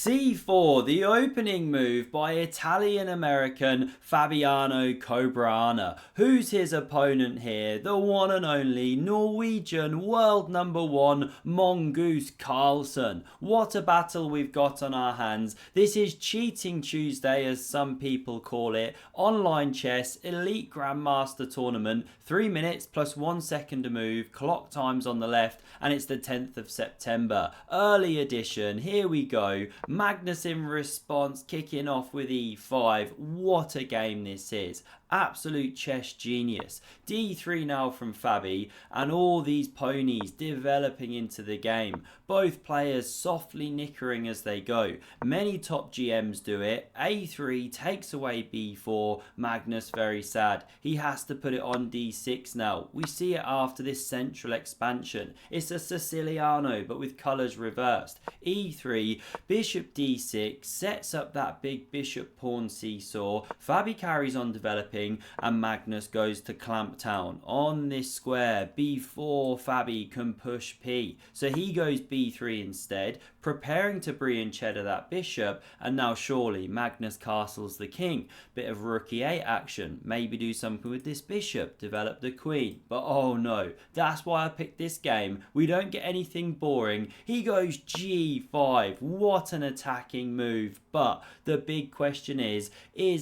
C4, the opening move by Italian-American Fabiano Caruana. Who's his opponent here? The one and only Norwegian world number one mongoose Carlsen. What a battle we've got on our hands. This is Cheating Tuesday, as some people call it. Online chess, elite grandmaster tournament, 3 minutes plus 1 second to move, clock times on the left, and it's the 10th of September. Early edition, here we go. Magnus in response, kicking off with e5. What a game this is. Absolute chess genius. d3 now from Fabi, and all these ponies developing into the game. Both players softly nickering as they go. Many top GMs do it. a3 takes away b4. Magnus very sad. He has to put it on d6 now. We see it after this central expansion. It's a Siciliano but with colours reversed. e3, bishop d6 sets up that big bishop pawn seesaw. Fabi carries on developing, and Magnus goes to clamp down on this square. b4, Fabi can push p, so he goes b3 instead, preparing to brie and cheddar that bishop, and now surely Magnus castles the king. Bit of rook e8 action, maybe do something with this bishop, develop the queen, but oh no, that's why I picked this game. We don't get anything boring. He goes g5, what an attacking move, but the big question is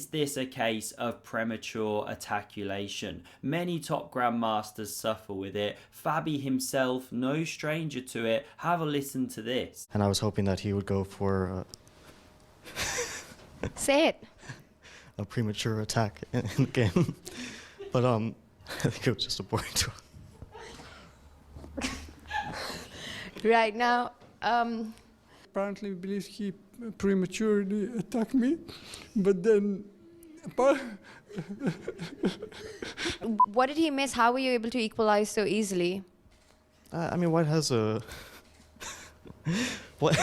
this a case of premature attaculation? Many top grandmasters suffer with it. Fabi himself, no stranger to it. Have a listen to this. And I was hoping that he would go for Say it. a premature attack in the game. But I think it was just a boring draw. Right now, apparently believes he prematurely attacked me, but then what did he miss? How were you able to equalize so easily? I mean, White has a... what?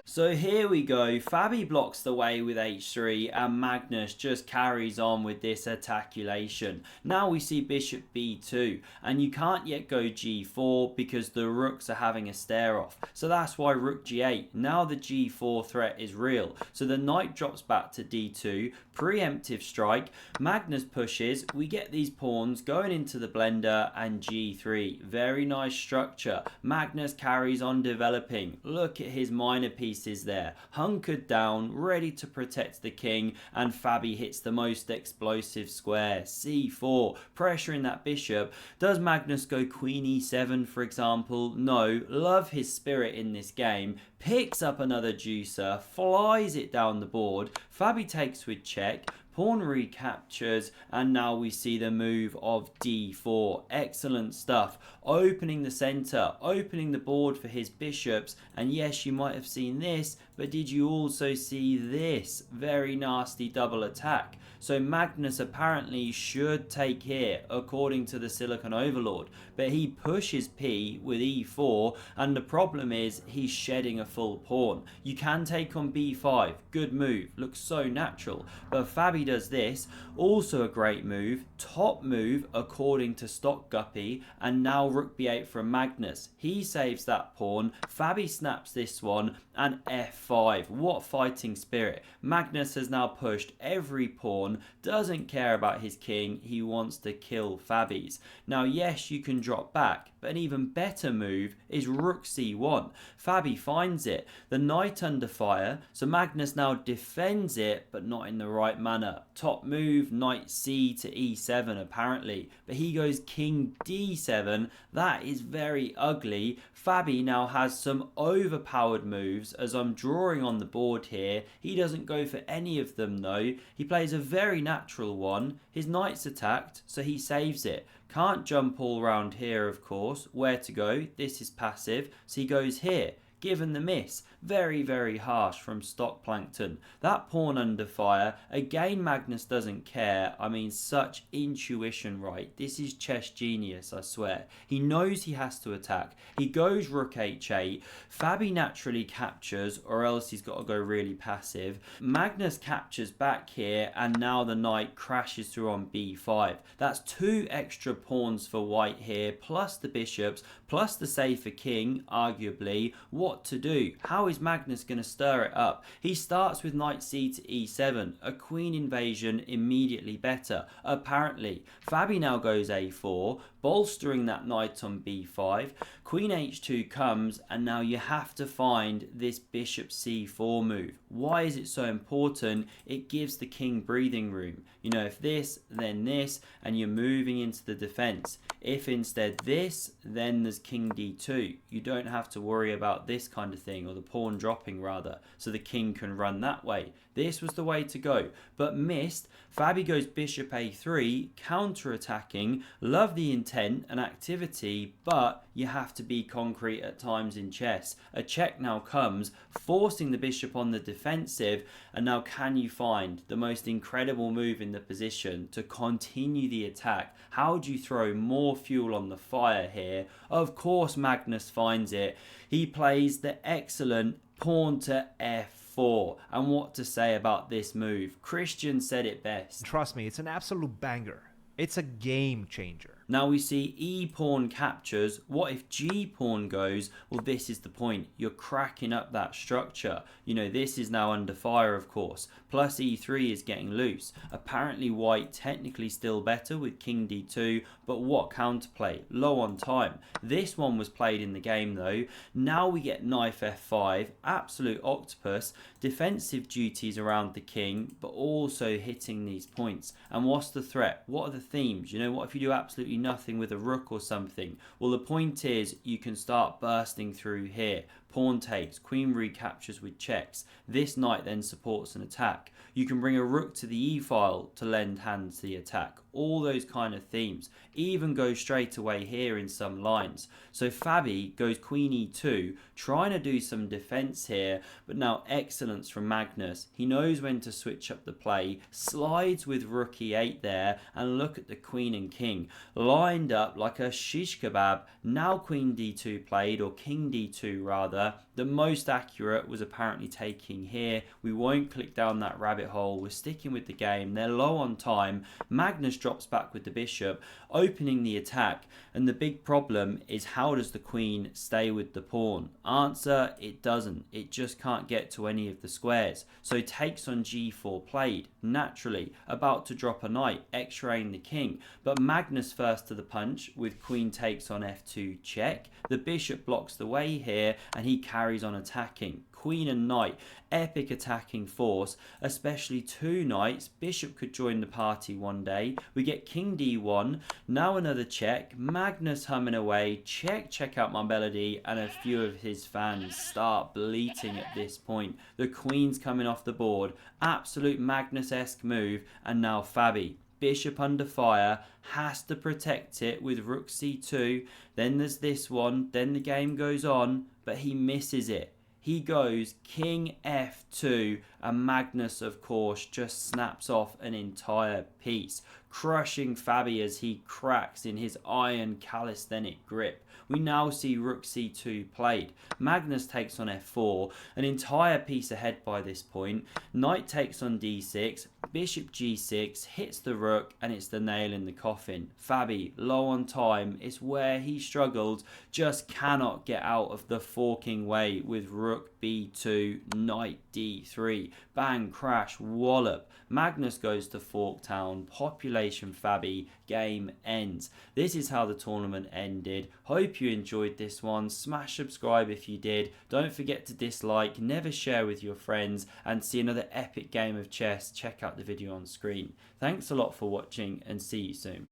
So here we go, Fabi blocks the way with h3 and Magnus just carries on with this attaculation. Now we see bishop b2, and you can't yet go g4 because the rooks are having a stare off. So that's why rook g8. Now the g4 threat is real. So the knight drops back to d2, preemptive strike. Magnus pushes, we get these pawns going into the blender, and g3. Very nice structure. Magnus carries on developing. Look at his minor pieces there, hunkered down, ready to protect the king, and Fabi hits the most explosive square, c4, pressuring that bishop. Does Magnus go queen e7 for example? No. Love his spirit in this game. Picks up another juicer, flies it down the board. Fabi takes with check, pawn recaptures, and now we see the move of d4. Excellent stuff. Opening the center, opening the board for his bishops, and yes, you might have seen this, but did you also see this? Very nasty double attack. So Magnus apparently should take here, according to the Silicon Overlord, but he pushes p with e4, and the problem is he's shedding a full pawn. You can take on b5, good move, looks so natural, but Fabi does this, also a great move, top move according to Stock Guppy, and now rook b8 from Magnus. He saves that pawn, Fabi snaps this one, and f5. What fighting spirit. Magnus has now pushed every pawn, doesn't care about his king, he wants to kill Fabi's. Now yes, you can drop back, but an even better move is rook c1. Fabi finds it, the knight under fire, so Magnus now defends it, but not in the right manner. Top move, knight c to e7 apparently, but he goes king d7, that is very ugly. Fabi now has some overpowered moves, as I'm drawing on the board here. He doesn't go for any of them though, he plays a very natural one. His knight's attacked, so he saves it. Can't jump all around here of course. Where to go? This is passive, so he goes here. given the miss. Very, very harsh from Stock Plankton. That pawn under fire. Again, Magnus doesn't care. I mean, such intuition, right? This is chess genius, I swear. He knows he has to attack. He goes rook h8. Fabi naturally captures, or else he's got to go really passive. Magnus captures back here, and now the knight crashes through on b5. That's 2 extra pawns for white here, plus the bishops, plus the safer king, arguably. What to do? How is Magnus going to stir it up? He starts with knight c to e7, a queen invasion immediately better. Apparently, Fabi now goes a4, bolstering that knight on b5. Queen h2 comes, and now you have to find this bishop c4 move. Why is it so important? It gives the king breathing room. You know, if this, then this, and you're moving into the defense. If instead this, then there's king d2. You don't have to worry about this kind of thing, or the pawn dropping rather, so the king can run that way. This was the way to go, but missed. Fabi goes bishop a3, counter-attacking. Love the intent and activity, but you have to be concrete at times in chess. A check now comes, forcing the bishop on the defensive, and now can you find the most incredible move in the position to continue the attack? How do you throw more fuel on the fire here? Of course Magnus finds it. He plays the excellent pawn to f4. And what to say about this move? Christian said it best. Trust me, it's an absolute banger. It's a game changer. Now we see e pawn captures. What if g pawn goes? Well, this is the point. You're cracking up that structure. You know, this is now under fire, of course. Plus e3 is getting loose. Apparently white technically still better with king d2, but what counterplay? Low on time. This one was played in the game though. Now we get knife f5, absolute octopus, defensive duties around the king, but also hitting these points. And what's the threat? What are the themes? You know, what if you do absolutely nothing with a rook or something? Well, the point is you can start bursting through here. Pawn takes, queen recaptures with checks. This knight then supports an attack. You can bring a rook to the e-file to lend hand to the attack. All those kind of themes. Even go straight away here in some lines. So Fabi goes queen e2, trying to do some defense here, but now excellence from Magnus. He knows when to switch up the play, slides with rook e8 there, and look at the queen and king. Lined up like a shish kebab. Now queen d2 played, or king d2 rather. The most accurate was apparently taking here. We won't click down that rabbit hole. We're sticking with the game. They're low on time. Magnus drops back with the bishop, opening the attack. And the big problem is, how does the queen stay with the pawn? Answer, it doesn't. It just can't get to any of the squares. So takes on g4 played. Naturally, about to drop a knight, x-raying the king. But Magnus first to the punch with queen takes on f2 check. The bishop blocks the way here, and he carries on attacking. Queen and knight, epic attacking force, especially 2 knights. Bishop could join the party one day. We get king d1, now another check. Magnus humming away, check out my melody, and a few of his fans start bleating at this point. The queen's coming off the board, absolute Magnus-esque move, and now Fabi. Bishop under fire, has to protect it with rook c2, then there's this one, then the game goes on, but he misses it. He goes king f2, and Magnus, of course, just snaps off an entire piece, crushing Fabi as he cracks in his iron calisthenic grip. We now see rook c2 played. Magnus takes on f4, an entire piece ahead by this point. Knight takes on d6, bishop g6, hits the rook, and it's the nail in the coffin. Fabi, low on time, it's where he struggled, just cannot get out of the forking way with rook b2, knight d3. Bang, crash, wallop. Magnus goes to Forktown, population Fabi, game ends. This is how the tournament ended. Hope you enjoyed this one. Smash subscribe if you did. Don't forget to dislike, never share with your friends, and see another epic game of chess. Check out the video on screen. Thanks a lot for watching, and see you soon.